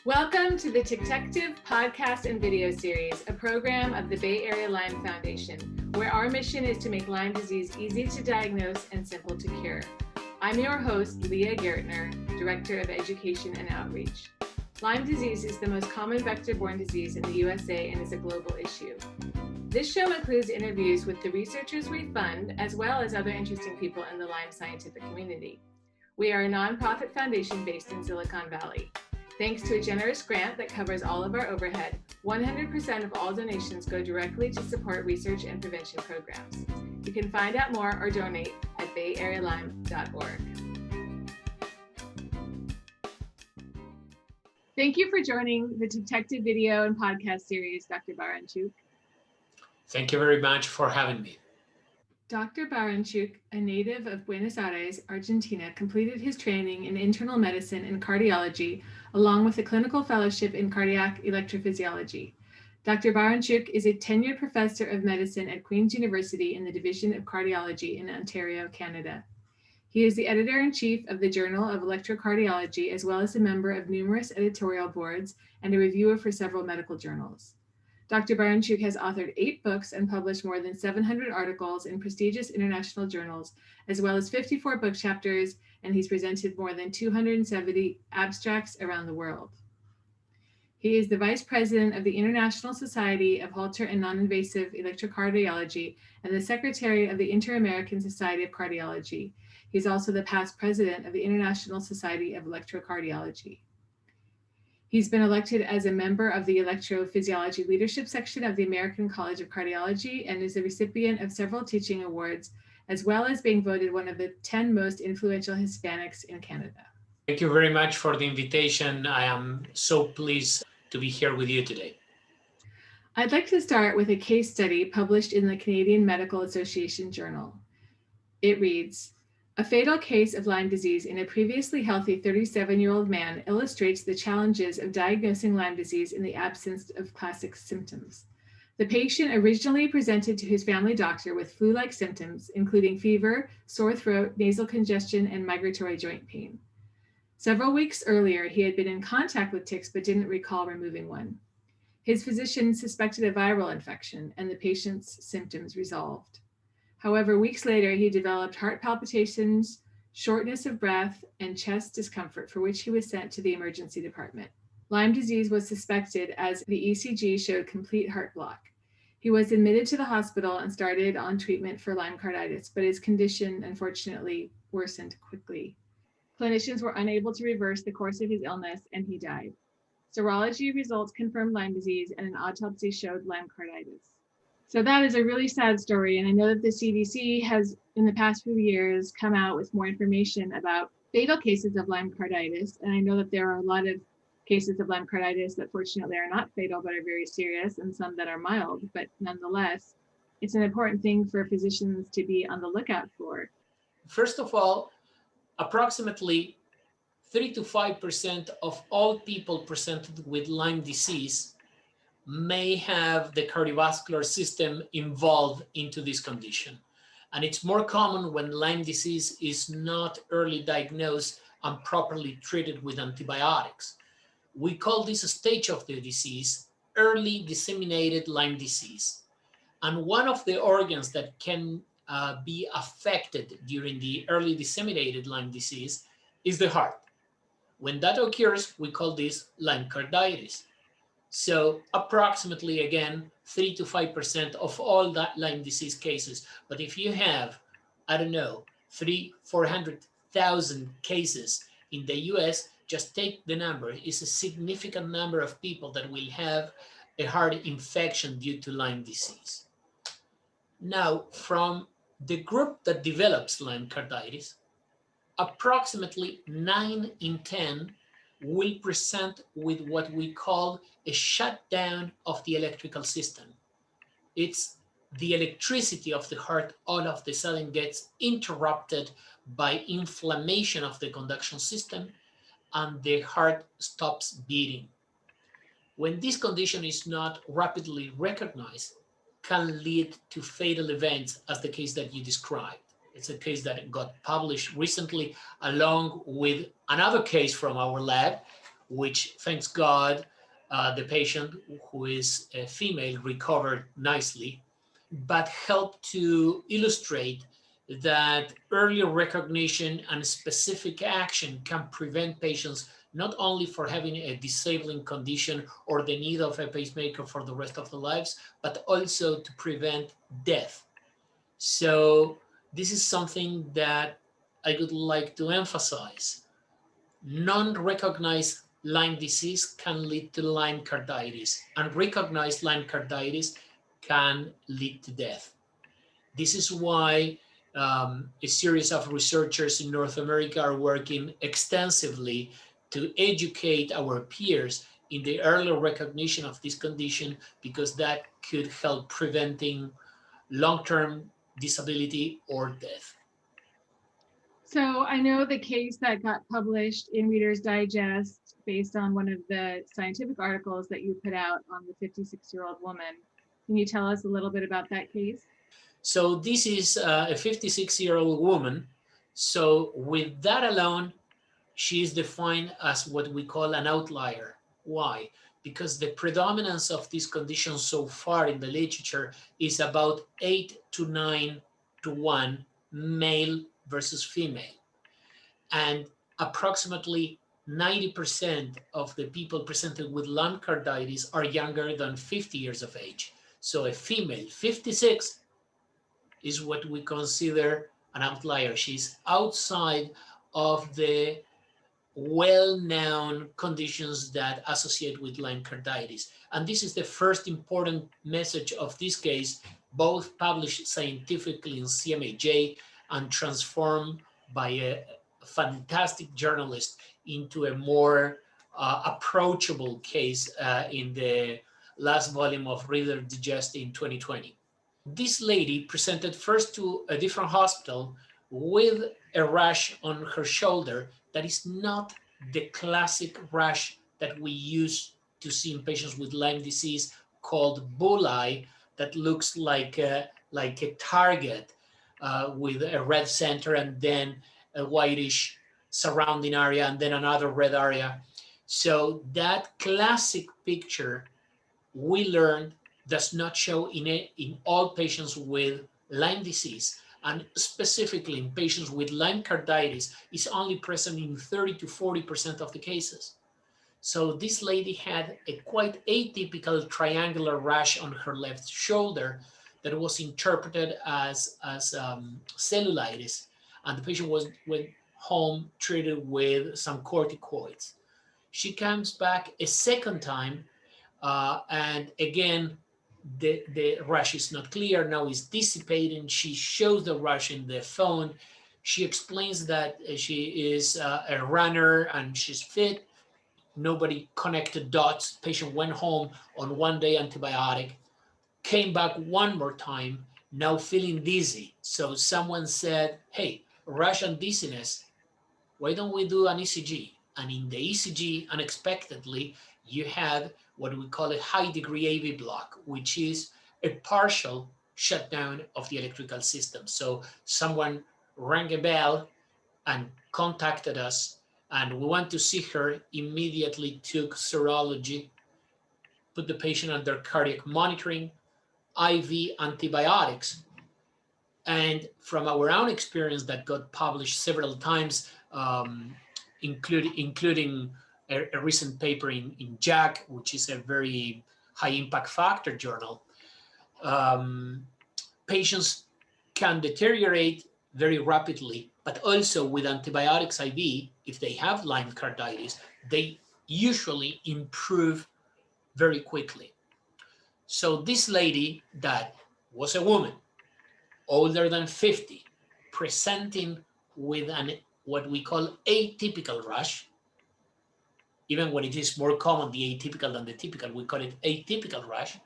Welcome to the Ticktective podcast and video series, a program of the Bay Area Lyme Foundation, where our mission is to make Lyme disease easy to diagnose and simple to cure. I'm your host, Leah Gertner, Director of Education and Outreach. Lyme disease is the most common vector-borne disease in the USA and is a global issue. This show includes interviews with the researchers we fund, as well as other interesting people in the Lyme scientific community. We are a nonprofit foundation based in Silicon Valley. Thanks to a generous grant that covers all of our overhead, 100% of all donations go directly to support research and prevention programs. You can find out more or donate at bayarealyme.org. Thank you for joining the Ticktective video and podcast series, Dr. Baranchuk. Thank you very much for having me. Dr. Baranchuk, a native of Buenos Aires, Argentina, completed his training in internal medicine and cardiology, along with a clinical fellowship in cardiac electrophysiology. Dr. Baranchuk is a tenured professor of medicine at Queen's University in the Division of Cardiology in Ontario, Canada. He is the editor-in-chief of the Journal of Electrocardiology, as well as a member of numerous editorial boards and a reviewer for several medical journals. Dr. Baranchuk has authored 8 books and published more than 700 articles in prestigious international journals, as well as 54 book chapters, and he's presented more than 270 abstracts around the world. He is the Vice President of the International Society of Holter and Noninvasive Electrocardiology and the Secretary of the Inter-American Society of Cardiology. He's also the past President of the International Society of Electrocardiology. He's been elected as a member of the Electrophysiology Leadership Section of the American College of Cardiology and is a recipient of several teaching awards, as well as being voted one of the 10 most influential Hispanics in Canada. Thank you very much for the invitation. I am so pleased to be here with you today. I'd like to start with a case study published in the Canadian Medical Association Journal. It reads, "A fatal case of Lyme disease in a previously healthy 37-year-old man illustrates the challenges of diagnosing Lyme disease in the absence of classic symptoms. The patient originally presented to his family doctor with flu-like symptoms, including fever, sore throat, nasal congestion, and migratory joint pain. Several weeks earlier, he had been in contact with ticks but didn't recall removing one. His physician suspected a viral infection, and the patient's symptoms resolved. However, weeks later, he developed heart palpitations, shortness of breath, and chest discomfort, for which he was sent to the emergency department. Lyme disease was suspected as the ECG showed complete heart block. He was admitted to the hospital and started on treatment for Lyme carditis, but his condition, unfortunately, worsened quickly. Clinicians were unable to reverse the course of his illness, and he died. Serology results confirmed Lyme disease, and an autopsy showed Lyme carditis." So that is a really sad story. And I know that the CDC has, in the past few years, come out with more information about fatal cases of Lyme carditis. And I know that there are a lot of cases of Lyme carditis that fortunately are not fatal, but are very serious, and some that are mild. But nonetheless, it's an important thing for physicians to be on the lookout for. First of all, approximately 3 to 5% of all people presented with Lyme disease may have the cardiovascular system involved into this condition. And it's more common when Lyme disease is not early diagnosed and properly treated with antibiotics. We call this stage of the disease early disseminated Lyme disease. And one of the organs that can be affected during the early disseminated Lyme disease is the heart. When that occurs, we call this Lyme carditis. So approximately, again, 3 to 5% of all that Lyme disease cases. But if you have, 400,000 cases in the US, just take the number. It's a significant number of people that will have a heart infection due to Lyme disease. Now, from the group that develops Lyme carditis, approximately 9 in 10 will present with what we call a shutdown of the electrical system. It's the electricity of the heart all of a sudden gets interrupted by inflammation of the conduction system, and the heart stops beating. When this condition is not rapidly recognized, can lead to fatal events, as the case that you described. It's a case that got published recently, along with another case from our lab, which, thanks God, the patient, who is a female, recovered nicely, but helped to illustrate that early recognition and specific action can prevent patients not only for having a disabling condition or the need of a pacemaker for the rest of their lives, but also to prevent death. So this is something that I would like to emphasize. Non-recognized Lyme disease can lead to Lyme carditis, and recognized Lyme carditis can lead to death. This is why a series of researchers in North America are working extensively to educate our peers in the early recognition of this condition, because that could help preventing long-term disability or death. So I know the case that got published in Reader's Digest based on one of the scientific articles that you put out on the 56-year-old woman. Can you tell us a little bit about that case? So this is a 56-year-old woman. So with that alone, she is defined as what we call an outlier. Why? Because the predominance of this condition so far in the literature is about 8 to 9 to 1 male versus female. And approximately 90% of the people presented with Lyme carditis are younger than 50 years of age. So a female 56 is what we consider an outlier. She's outside of the well-known conditions that associate with Lyme carditis. And this is the first important message of this case, both published scientifically in CMAJ and transformed by a fantastic journalist into a more approachable case in the last volume of Reader Digest in 2020. This lady presented first to a different hospital with a rash on her shoulder that is not the classic rash that we use to see in patients with Lyme disease, called bullae, that looks like a target with a red center and then a whitish surrounding area and then another red area. So that classic picture, we learned, does not show in all patients with Lyme disease, and specifically in patients with Lyme carditis is only present in 30 to 40% of the cases. So this lady had a quite atypical triangular rash on her left shoulder that was interpreted as cellulitis, and the patient went home treated with some corticoids. She comes back a second time, and again, the rash is not clear. Now it's dissipating. She shows the rash in the phone. She explains that she is a runner and she's fit. Nobody connected dots. Patient went home on one day antibiotic, came back one more time, now feeling dizzy. So someone said, hey, rash and dizziness, why don't we do an ECG? And in the ECG, unexpectedly, you had what we call a high degree AV block, which is a partial shutdown of the electrical system. So someone rang a bell and contacted us, and we went to see her, immediately took serology, put the patient under cardiac monitoring, IV antibiotics. And from our own experience that got published several times, including a recent paper in JACC, which is a very high impact factor journal, patients can deteriorate very rapidly, but also with antibiotics IV, if they have Lyme carditis, they usually improve very quickly. So this lady, that was a woman, older than 50, presenting with what we call atypical rash. Even when it is more common, the atypical than the typical, we call it atypical rash.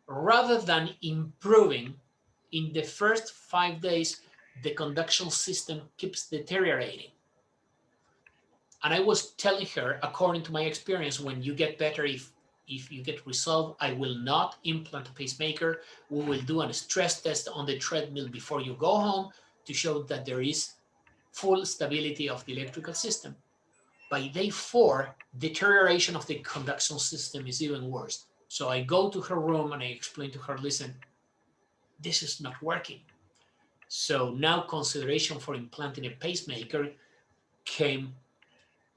Rather than improving, in the first 5 days, the conduction system keeps deteriorating. And I was telling her, according to my experience, when you get better, if you get resolved, I will not implant a pacemaker. We will do a stress test on the treadmill before you go home to show that there is full stability of the electrical system. By day 4, deterioration of the conduction system is even worse. So I go to her room and I explain to her, listen, this is not working. So now consideration for implanting a pacemaker came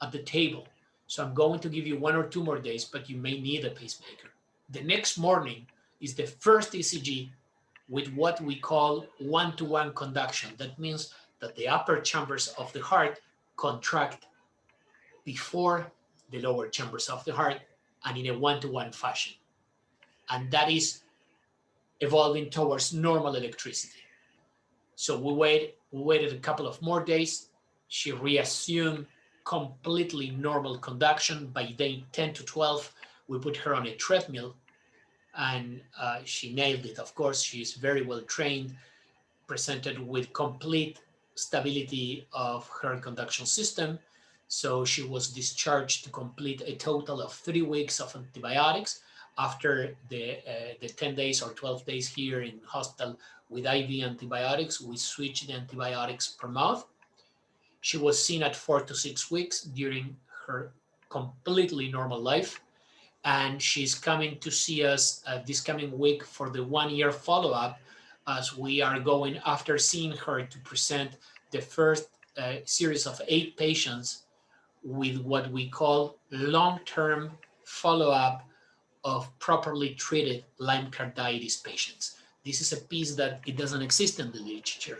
at the table. So I'm going to give you 1 or 2 more days, but you may need a pacemaker. The next morning is the first ECG with what we call one-to-one conduction. That means that the upper chambers of the heart contract before the lower chambers of the heart and in a one-to-one fashion. And that is evolving towards normal electricity. So we waited a couple of more days. She reassumed completely normal conduction. By day 10 to 12, we put her on a treadmill and she nailed it. Of course, she is very well trained, presented with complete stability of her conduction system. So she was discharged to complete a total of 3 weeks of antibiotics. After the 10 days or 12 days here in hospital with IV antibiotics, we switched the antibiotics per month. She was seen at 4 to 6 weeks during her completely normal life. And she's coming to see us this coming week for the 1-year follow-up, as we are going, after seeing her, to present the first series of 8 patients with what we call long-term follow-up of properly treated Lyme carditis patients. This is a piece that it doesn't exist in the literature,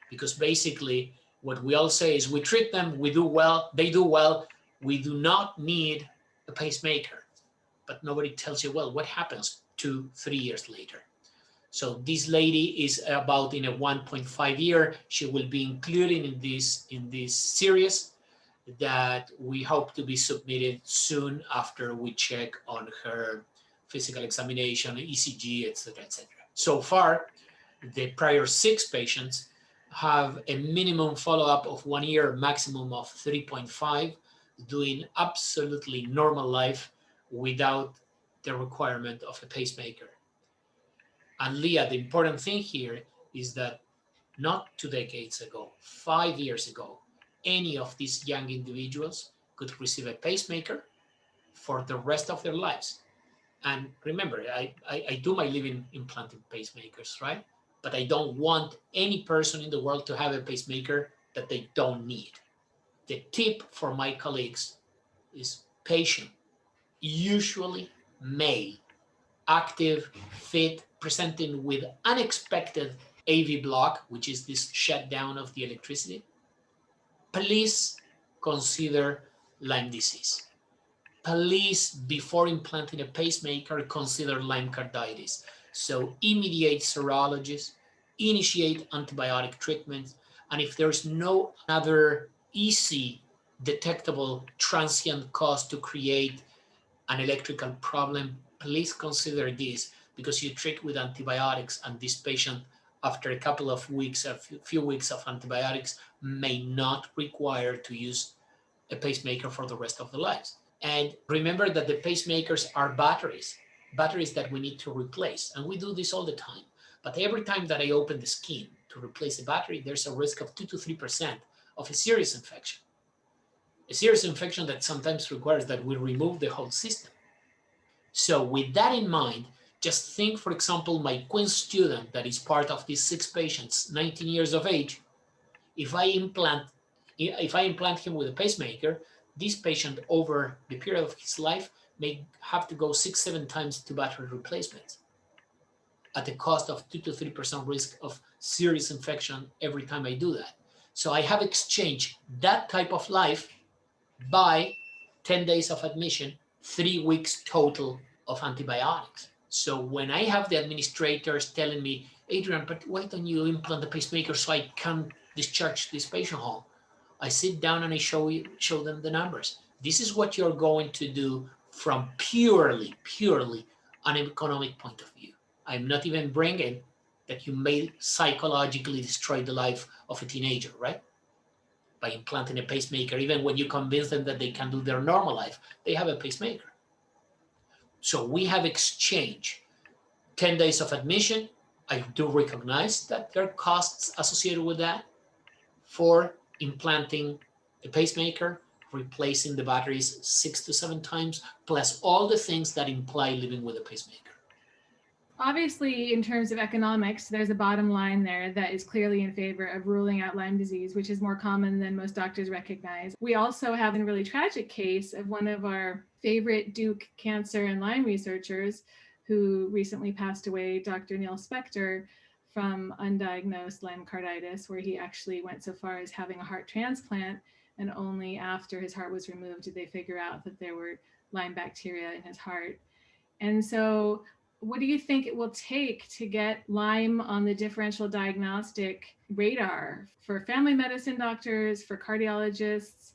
because basically what we all say is we treat them, we do well, they do well, we do not need a pacemaker. But nobody tells you, well, what happens 2-3 years later? So this lady is about in a 1.5 year. She will be included in this series that we hope to be submitted soon after we check on her physical examination, ECG, etc., etc. So far, the prior 6 patients have a minimum follow-up of 1 year, maximum of 3.5, doing absolutely normal life without the requirement of a pacemaker. And Leah, the important thing here is that not 2 decades ago, 5 years ago, any of these young individuals could receive a pacemaker for the rest of their lives. And remember, I do my living implanting pacemakers, right? But I don't want any person in the world to have a pacemaker that they don't need. The tip for my colleagues is patient, usually male, active, fit, presenting with unexpected AV block, which is this shutdown of the electricity. Please consider Lyme disease. Please, before implanting a pacemaker, consider Lyme carditis. So immediate serologies, initiate antibiotic treatments, and if there's no other easy detectable transient cause to create an electrical problem, please consider this, because you treat with antibiotics and this patient, after a couple of weeks, a few weeks of antibiotics, may not require to use a pacemaker for the rest of their lives. And remember that the pacemakers are batteries that we need to replace. And we do this all the time. But every time that I open the skin to replace a battery, there's a risk of 2 to 3% of a serious infection. A serious infection that sometimes requires that we remove the whole system. So with that in mind, just think, for example, my Queen student that is part of these 6 patients, 19 years of age. If I implant him with a pacemaker, this patient over the period of his life may have to go 6-7 times to battery replacements at the cost of 2 to 3% risk of serious infection every time I do that. So I have exchanged that type of life by 10 days of admission, 3 weeks total of antibiotics. So when I have the administrators telling me, Adrian, but why don't you implant the pacemaker so I can discharge this patient home? I sit down and I show them the numbers. This is what you're going to do from purely an economic point of view. I'm not even bringing that you may psychologically destroy the life of a teenager, right? By implanting a pacemaker, even when you convince them that they can do their normal life, they have a pacemaker. So we have exchanged 10 days of admission. I do recognize that there are costs associated with that for implanting a pacemaker replacing the batteries 6 to 7 times, plus all the things that imply living with a pacemaker. Obviously, in terms of economics, there's a bottom line there that is clearly in favor of ruling out Lyme disease, which is more common than most doctors recognize. We also have a really tragic case of one of our favorite Duke cancer and Lyme researchers who recently passed away, Dr. Neil Spector, from undiagnosed Lyme carditis, where he actually went so far as having a heart transplant, and only after his heart was removed did they figure out that there were Lyme bacteria in his heart. And so what do you think it will take to get Lyme on the differential diagnostic radar for family medicine doctors, for cardiologists,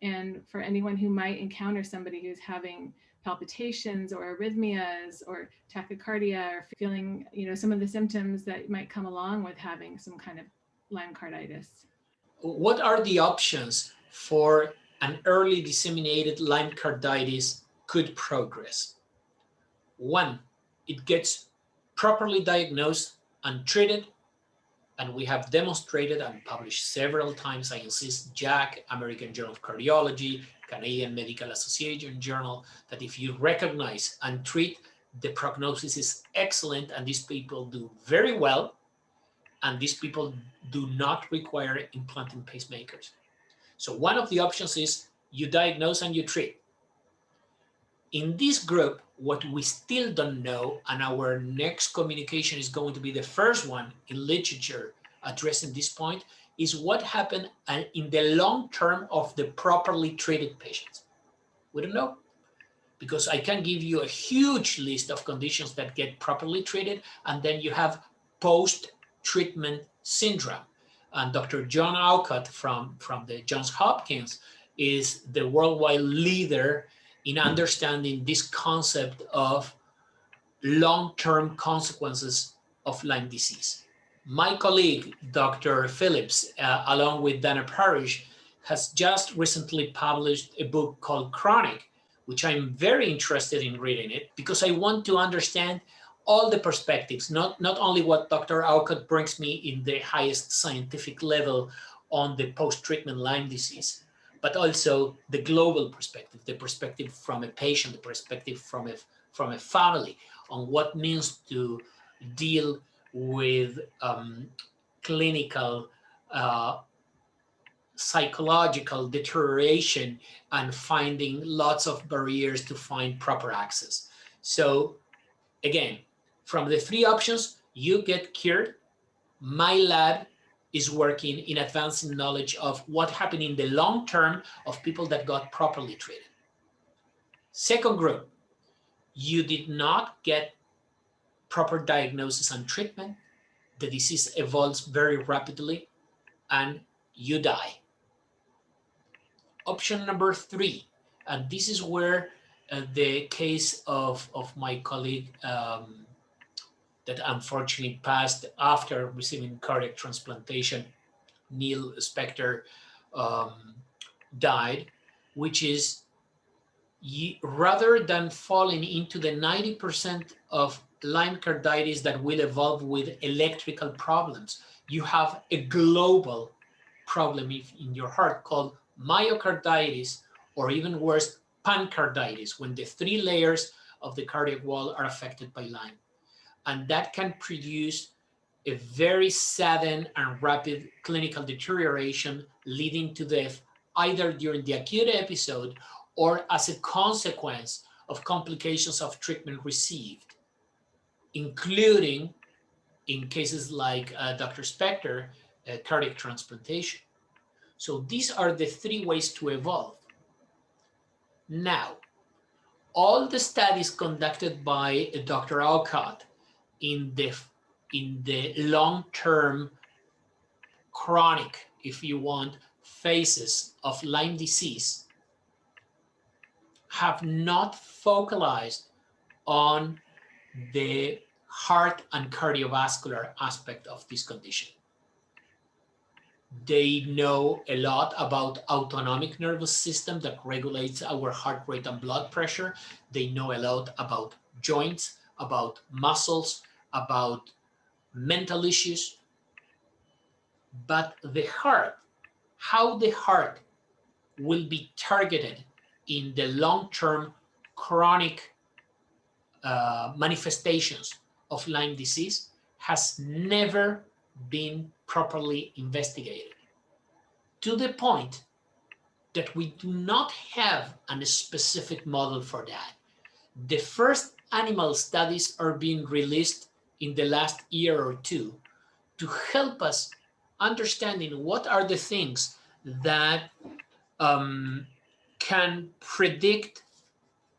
and for anyone who might encounter somebody who's having palpitations or arrhythmias or tachycardia or feeling, some of the symptoms that might come along with having some kind of Lyme carditis? What are the options for an early disseminated Lyme carditis could progress? One, it gets properly diagnosed and treated, and we have demonstrated and published several times, I insist, JACC, American Journal of Cardiology, Canadian Medical Association Journal, that if you recognize and treat, the prognosis is excellent, and these people do very well, and these people do not require implanting pacemakers. So one of the options is you diagnose and you treat. In this group, what we still don't know, and our next communication is going to be the first one in literature addressing this point, is what happened in the long term of the properly treated patients. We don't know, because I can give you a huge list of conditions that get properly treated, and then you have post-treatment syndrome. And Dr. John Alcott from the Johns Hopkins is the worldwide leader in understanding this concept of long-term consequences of Lyme disease. My colleague, Dr. Phillips, along with Dana Parrish, has just recently published a book called Chronic, which I'm very interested in reading it because I want to understand all the perspectives, not only what Dr. Alcott brings me in the highest scientific level on the post-treatment Lyme disease, but also the global perspective, the perspective from a patient, the perspective from a family on what means to deal with clinical, psychological deterioration and finding lots of barriers to find proper access. So again, from the three options, you get cured. My lab is working in advancing knowledge of what happened in the long term of people that got properly treated. Second group, you did not get proper diagnosis and treatment. The disease evolves very rapidly and you die. Option number three, and this is where the case of my colleague that unfortunately passed after receiving cardiac transplantation, Neil Spector, died, which is rather than falling into the 90% of Lyme carditis that will evolve with electrical problems, you have a global problem in your heart called myocarditis, or even worse, pancarditis, when the three layers of the cardiac wall are affected by Lyme. And that can produce a very sudden and rapid clinical deterioration leading to death, either during the acute episode or as a consequence of complications of treatment received, including, in cases like Dr. Spector, cardiac transplantation. So these are the three ways to evolve. Now, all the studies conducted by Dr. Alcott in the long-term chronic, if you want, phases of Lyme disease have not focalized on the heart and cardiovascular aspect of this condition. They know a lot about autonomic nervous system that regulates our heart rate and blood pressure. They know a lot about joints, about muscles, about mental issues. But the heart, how the heart will be targeted in the long-term chronic manifestations of Lyme disease has never been properly investigated, to the point that we do not have a specific model for that. The first animal studies are being released in the last year or two to help us understanding what are the things that can predict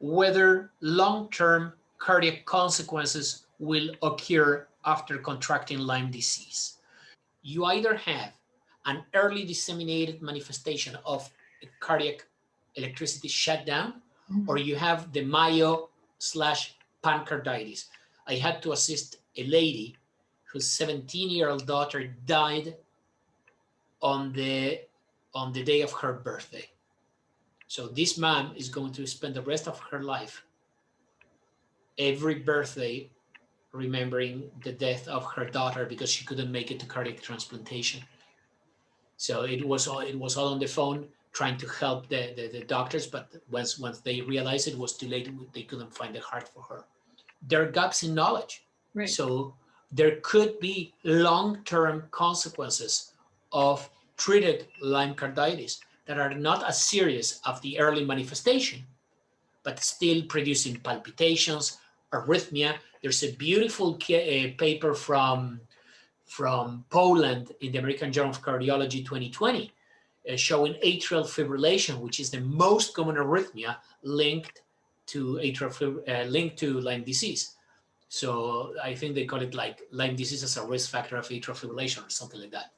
whether long-term cardiac consequences will occur after contracting Lyme disease. You either have an early disseminated manifestation of cardiac electricity shutdown, or you have the myo/pancarditis. I had to assist a lady whose 17-year-old daughter died on the day of her birthday. So this mom is going to spend the rest of her life every birthday remembering the death of her daughter because she couldn't make it to cardiac transplantation. So it was all on the phone trying to help the doctors, but once they realized it was too late, they couldn't find the heart for her. There are gaps in knowledge. Right. So there could be long-term consequences of treated Lyme carditis that are not as serious as the early manifestation, but still producing palpitations, arrhythmia. There's a beautiful paper from Poland in the American Journal of Cardiology 2020 showing atrial fibrillation, which is the most common arrhythmia linked to Lyme disease. So I think they call it like Lyme disease as a risk factor of atrial fibrillation or something like that.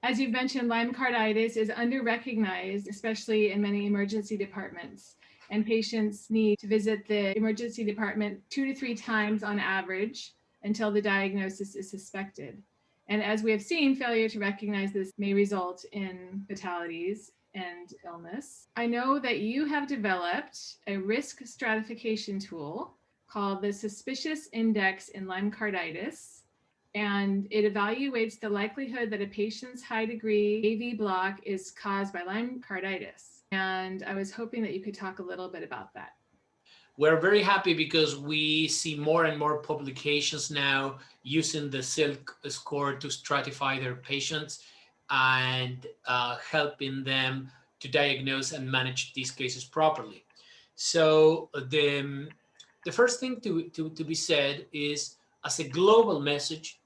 As you've mentioned, Lyme carditis is under-recognized, especially in many emergency departments. And patients need to visit the emergency department 2 to 3 times on average until the diagnosis is suspected. And as we have seen, failure to recognize this may result in fatalities and illness. I know that you have developed a risk stratification tool called the Suspicious Index in Lyme carditis, and it evaluates the likelihood that a patient's high-degree AV block is caused by Lyme carditis. And I was hoping that you could talk a little bit about that. We're very happy because we see more and more publications now using the Silk score to stratify their patients and helping them to diagnose and manage these cases properly. So the first thing to be said is, as a global message,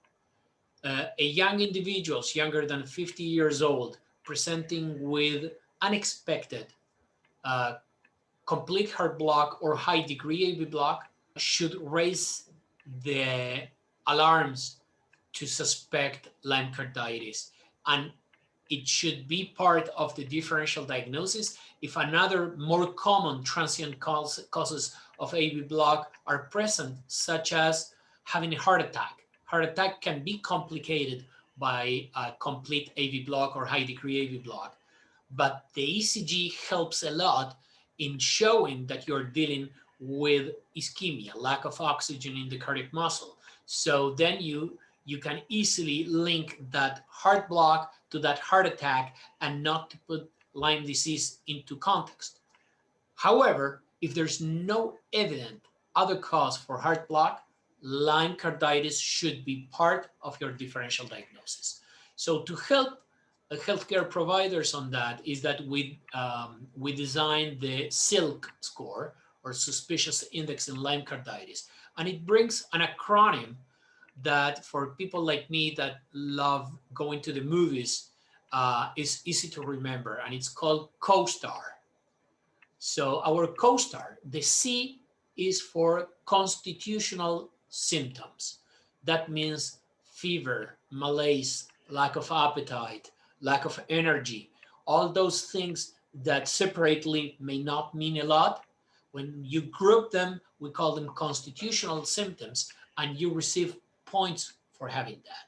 a young individuals younger than 50 years old presenting with unexpected complete heart block or high degree AV block should raise the alarms to suspect Lyme carditis. And it should be part of the differential diagnosis if another more common transient causes of AV block are present, such as having a heart attack. Heart attack can be complicated by a complete AV block or high degree AV block, but the ECG helps a lot in showing that you're dealing with ischemia, lack of oxygen in the cardiac muscle. So then you can easily link that heart block to that heart attack and not to put Lyme disease into context. However, if there's no evident other cause for heart block, Lyme carditis should be part of your differential diagnosis. So to help healthcare providers on that is that we designed the SILK score, or Suspicious Index in Lyme carditis, and it brings an acronym that for people like me that love going to the movies is easy to remember, and it's called COSTAR. So our COSTAR, the C is for constitutional symptoms. That means fever, malaise, lack of appetite, lack of energy, all those things that separately may not mean a lot. When you group them, we call them constitutional symptoms, and you receive points for having that.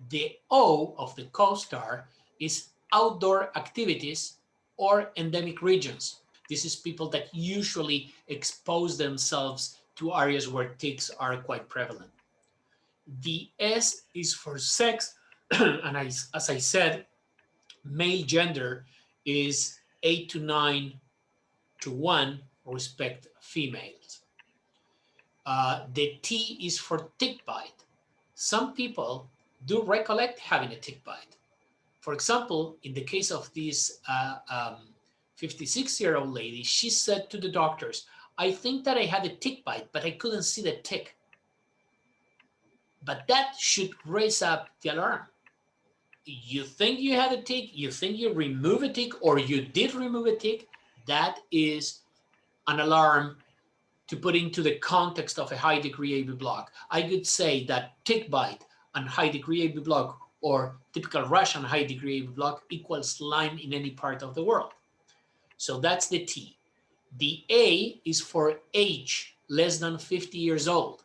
The O of the COSTAR is outdoor activities or endemic regions. This is people that usually expose themselves to areas where ticks are quite prevalent. The S is for sex, and as I said, male gender is 8 to 9 to 1 respect females. The T is for tick bite. Some people do recollect having a tick bite. For example, in the case of this 56-year-old lady, she said to the doctors, I think that I had a tick bite, but I couldn't see the tick. But that should raise up the alarm. You think you had a tick, you think you remove a tick, or you did remove a tick, that is an alarm to put into the context of a high degree AV block. I could say that tick bite and high degree AV block, or typical rash and high degree AV block, equals Lyme in any part of the world. So that's the T. The A is for age, less than 50 years old.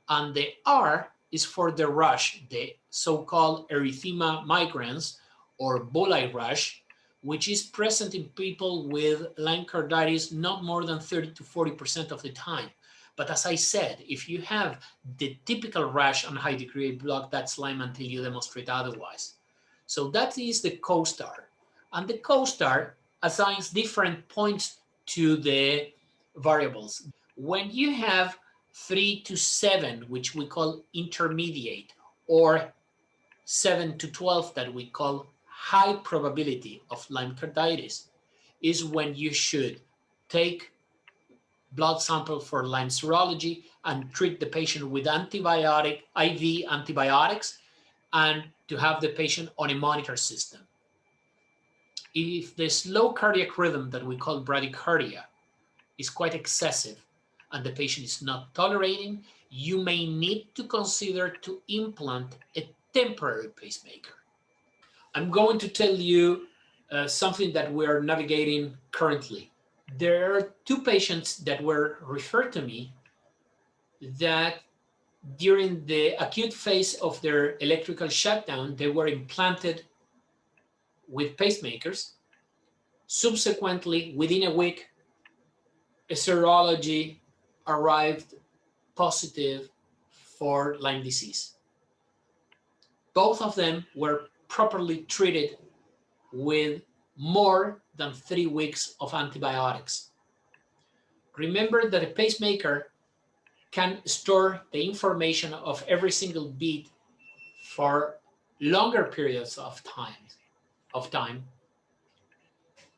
And the R is for the rash, the so-called erythema migrans, or bullite rash, which is present in people with Lyme carditis not more than 30 to 40% of the time. But as I said, if you have the typical rash on high degree block, that's Lyme until you demonstrate otherwise. So that is the co-star. And the co-star assigns different points to the variables. When you have 3 to 7, which we call intermediate, or 7 to 12 that we call high probability of Lyme carditis, is when you should take blood sample for Lyme serology and treat the patient with antibiotic, IV antibiotics, and to have the patient on a monitor system. If the slow cardiac rhythm that we call bradycardia is quite excessive and the patient is not tolerating, you may need to consider to implant a temporary pacemaker. I'm going to tell you something that we are navigating currently. There are 2 patients that were referred to me that during the acute phase of their electrical shutdown, they were implanted with pacemakers. Subsequently, within a week, a serology arrived positive for Lyme disease. Both of them were properly treated with more than 3 weeks of antibiotics. Remember that a pacemaker can store the information of every single beat for longer periods of time.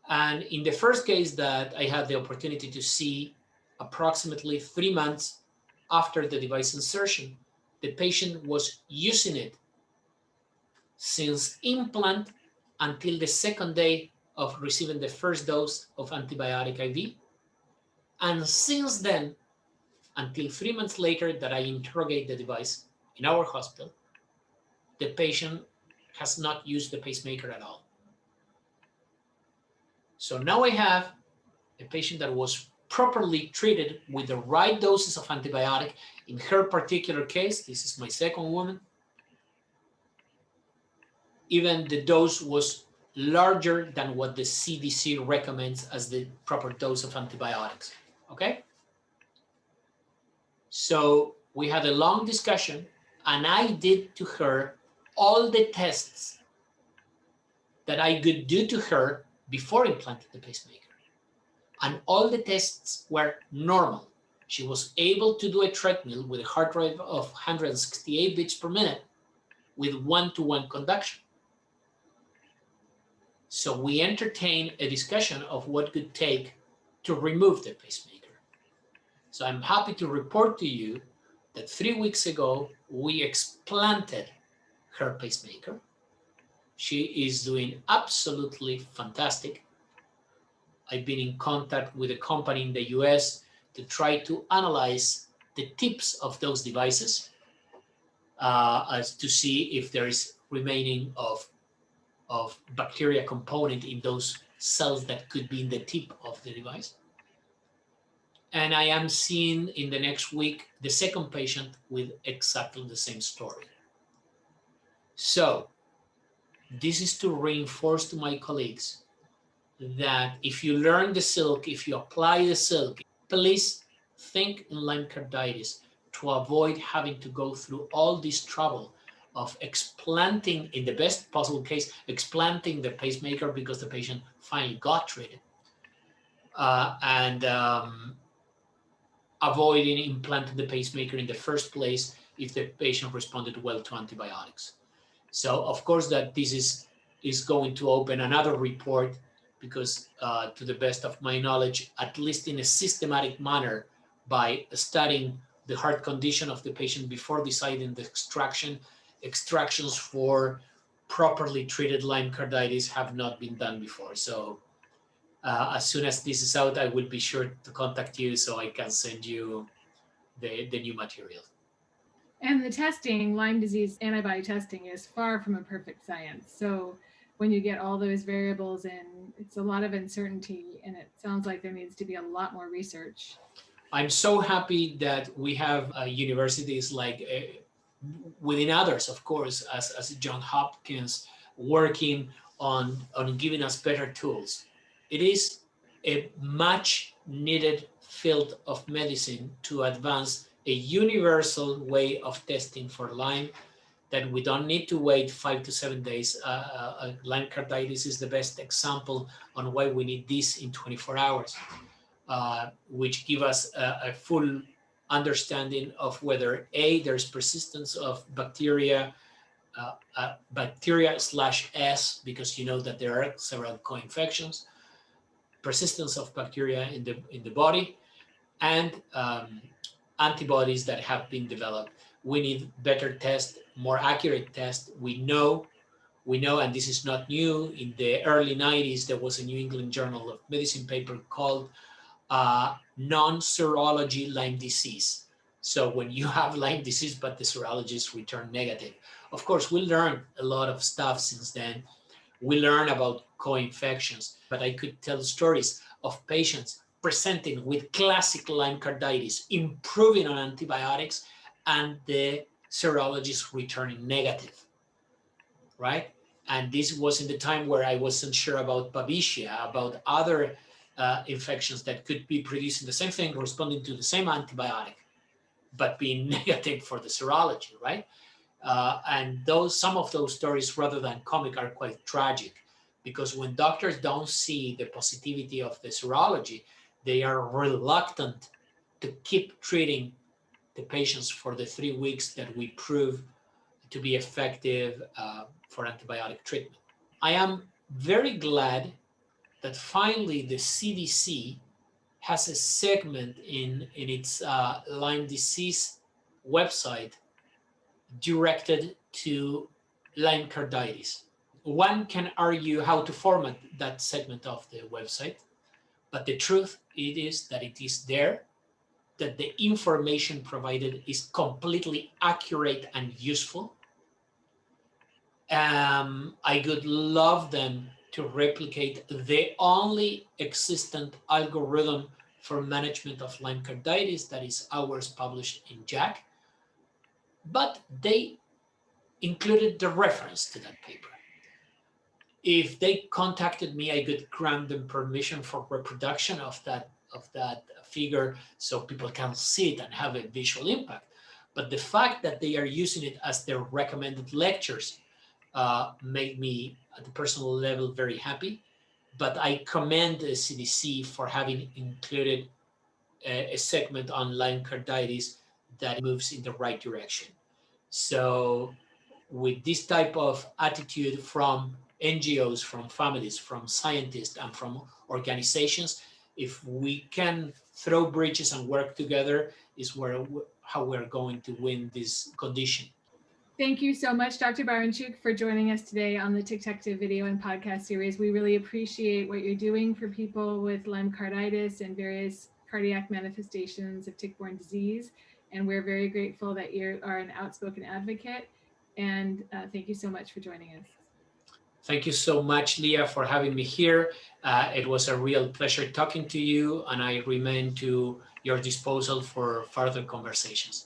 And in the first case that I had the opportunity to see, approximately 3 months after the device insertion, the patient was using it since implant until the second day of receiving the first dose of antibiotic IV. And since then, until 3 months later that I interrogate the device in our hospital, the patient has not used the pacemaker at all. So now I have a patient that was properly treated with the right doses of antibiotic. In her particular case, this is my second woman, even the dose was larger than what the CDC recommends as the proper dose of antibiotics, okay? So we had a long discussion and I did to her all the tests that I could do to her before implanting the pacemaker. And all the tests were normal. She was able to do a treadmill with a heart rate of 168 beats per minute with 1-to-1 conduction. So we entertained a discussion of what could take to remove the pacemaker. So I'm happy to report to you that 3 weeks ago, we explanted her pacemaker. She is doing absolutely fantastic. I've been in contact with a company in the US to try to analyze the tips of those devices as to see if there is remaining of bacteria component in those cells that could be in the tip of the device. And I am seeing in the next week the second patient with exactly the same story. So this is to reinforce to my colleagues that if you learn the silk, if you apply the silk, please think in Lyme carditis to avoid having to go through all this trouble of explanting, in the best possible case, explanting the pacemaker because the patient finally got treated, and avoiding implanting the pacemaker in the first place if the patient responded well to antibiotics. So of course that this is going to open another report because to the best of my knowledge, at least in a systematic manner, by studying the heart condition of the patient before deciding the extractions for properly treated Lyme carditis have not been done before. So as soon as this is out, I will be sure to contact you so I can send you the new material. And the testing, Lyme disease antibody testing, is far from a perfect science. So when you get all those variables in, it's a lot of uncertainty, and it sounds like there needs to be a lot more research. I'm so happy that we have universities like within others, of course, as Johns Hopkins, working on giving us better tools. It is a much needed field of medicine to advance a universal way of testing for Lyme, that we don't need to wait 5 to 7 days. Lyme carditis is the best example on why we need this in 24 hours, which give us a full understanding of whether there's persistence of bacteria, bacteria/S, because you know that there are several co-infections, persistence of bacteria in the body, and antibodies that have been developed. We need better tests, more accurate tests. We know, and this is not new. In the early 90s, there was a New England Journal of Medicine paper called non-serology Lyme disease. So when you have Lyme disease, but the serologists return negative. Of course, we learned a lot of stuff since then. We learn about co-infections, but I could tell stories of patients presenting with classic Lyme carditis, improving on antibiotics, and the serologists returning negative, right? And this was in the time where I wasn't sure about Babesia, about other infections that could be producing the same thing, responding to the same antibiotic, but being negative for the serology, right? And some of those stories, rather than comic, are quite tragic, because when doctors don't see the positivity of the serology, they are reluctant to keep treating the patients for the 3 weeks that we prove to be effective for antibiotic treatment. I am very glad that finally the CDC has a segment in its Lyme disease website directed to Lyme carditis. One can argue how to format that segment of the website, but the truth is that it is there, that the information provided is completely accurate and useful. I would love them to replicate the only existent algorithm for management of Lyme carditis, that is ours, published in JACC, but they included the reference to that paper. If they contacted me, I could grant them permission for reproduction of that figure so people can see it and have a visual impact. But the fact that they are using it as their recommended lectures made me, at the personal level, very happy. But I commend the CDC for having included a segment on Lyme carditis that moves in the right direction. So with this type of attitude from NGOs, from families, from scientists, and from organizations, if we can throw bridges and work together, is how we're going to win this condition. Thank you so much, Dr. Baranchuk, for joining us today on the Ticktective video and podcast series. We really appreciate what you're doing for people with Lyme carditis and various cardiac manifestations of tick-borne disease. And we're very grateful that you are an outspoken advocate. And thank you so much for joining us. Thank you so much, Leah, for having me here. It was a real pleasure talking to you, and I remain to your disposal for further conversations.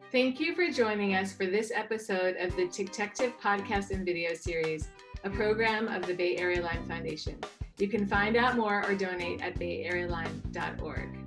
Thank you for joining us for this episode of the Ticktective podcast and video series, a program of the Bay Area Lyme Foundation. You can find out more or donate at bayarealyme.org.